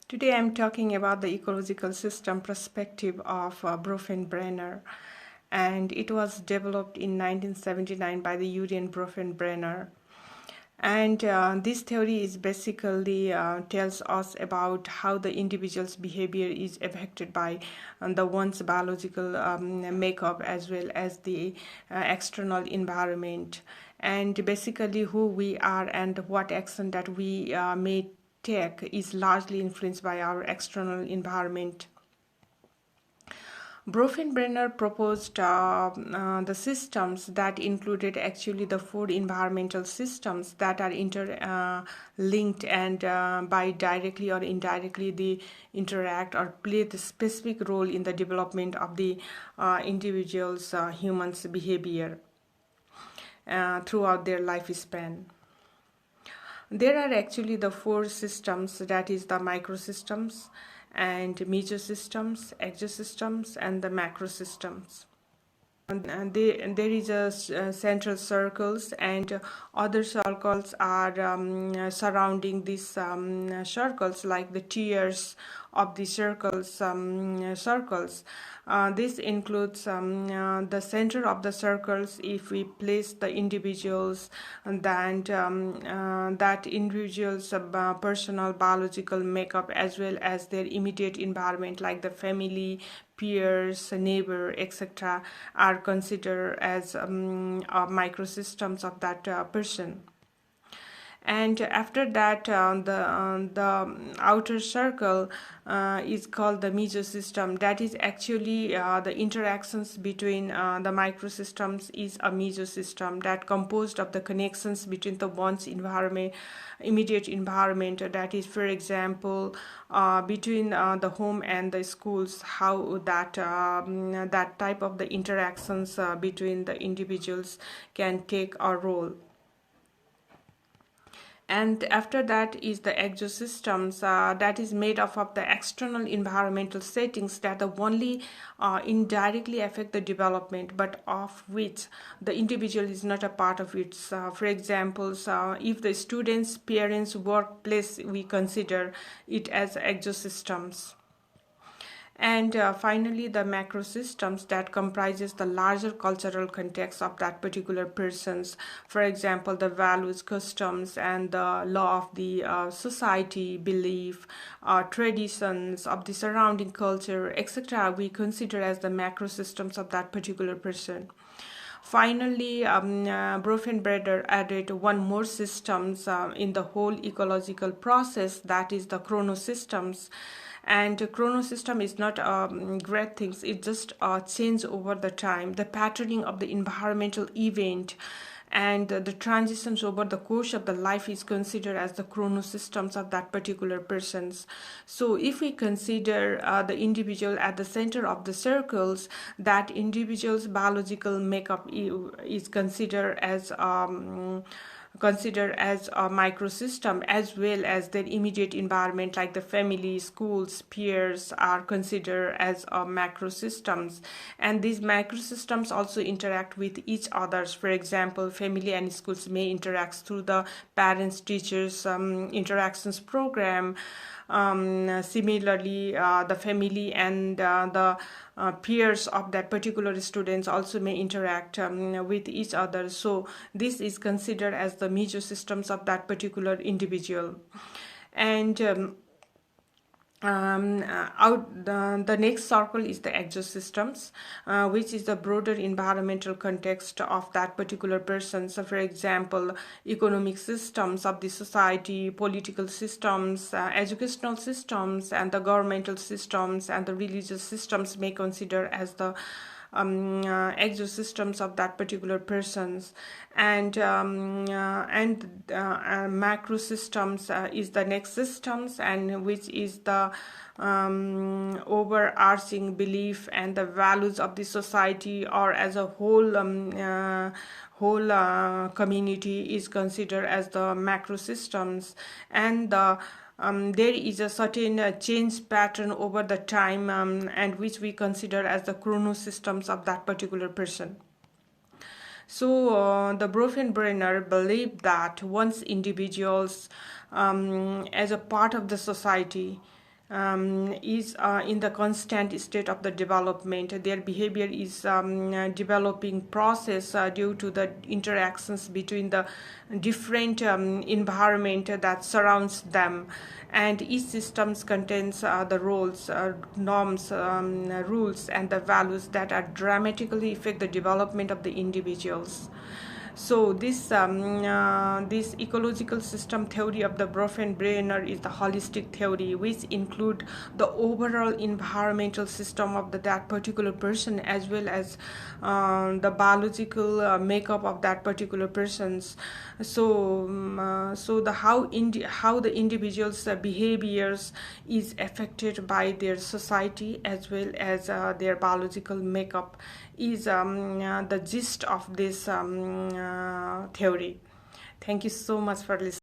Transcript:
Today I'm talking about the ecological system perspective of Bronfenbrenner, and it was developed in 1979 by the Julian Bronfenbrenner. And this theory is basically tells us about how the individual's behavior is affected by the one's biological makeup as well as the external environment, and basically who we are and what action that we may take is largely influenced by our external environment. Bronfenbrenner proposed the systems that included actually the four environmental systems that are interlinked and by directly or indirectly they interact or play the specific role in the development of the individual's human's behavior throughout their lifespan. There are actually the four systems, that is the microsystems and mesosystems, exosystems, and the macrosystems. And there is a central circles, and other circles are surrounding these circles, like the tiers of the circles. This includes the center of the circles. If we place the individuals, then that individual's personal biological makeup as well as their immediate environment, like the family, peers, neighbor, etc., are considered as microsystems of that person. And after that, the outer circle is called the mesosystem. That is actually the interactions between the microsystems is a mesosystem that composed of the connections between the one's environment, immediate environment, that is, for example, between the home and the schools, how that that type of the interactions between the individuals can take a role. And after that is the exosystems, that is made up of the external environmental settings that only indirectly affect the development, but of which the individual is not a part of it. For example, if the students, parents, workplace, we consider it as exosystems. And finally, the macrosystems that comprises the larger cultural context of that particular person's, for example, the values, customs, and the law of the society, belief, traditions of the surrounding culture, etc., we consider as the macrosystems of that particular person. Finally, Bronfenbrenner added one more systems in the whole ecological process, that is the chronosystems. And chronosystem is not great things, it just change over the time, the patterning of the environmental event and the transitions over the course of the life is considered as the chronosystems of that particular persons. So if we consider the individual at the center of the circles, that individual's biological makeup is considered as a microsystem, as well as their immediate environment like the family, schools, peers are considered as macrosystems. And these macrosystems also interact with each others. For example, family and schools may interact through the parents teachers interactions program. Similarly, the family and the peers of that particular students also may interact with each other. So this is considered as the mesosystems of that particular individual. And the next circle is the exosystems, which is the broader environmental context of that particular person. So for example, economic systems of the society, political systems, educational systems, and the governmental systems and the religious systems may consider as the exosystems of that particular persons. And macrosystems is the next systems, and which is the overarching belief and the values of the society, or as a whole community is considered as the macrosystems. And the there is a certain change pattern over the time, and which we consider as the chronosystems of that particular person. So the Bronfenbrenner believed that once individuals as a part of the society is in the constant state of the development. Their behavior is developing process due to the interactions between the different environment that surrounds them, and each system contains the roles, norms, rules, and the values that are dramatically affect the development of the individuals. So this ecological system theory of the Bronfenbrenner is the holistic theory, which include the overall environmental system of that particular person, as well as the biological makeup of that particular person's. So the how the individual's behaviors is affected by their society as well as their biological makeup is the gist of this theory. Thank you so much for listening.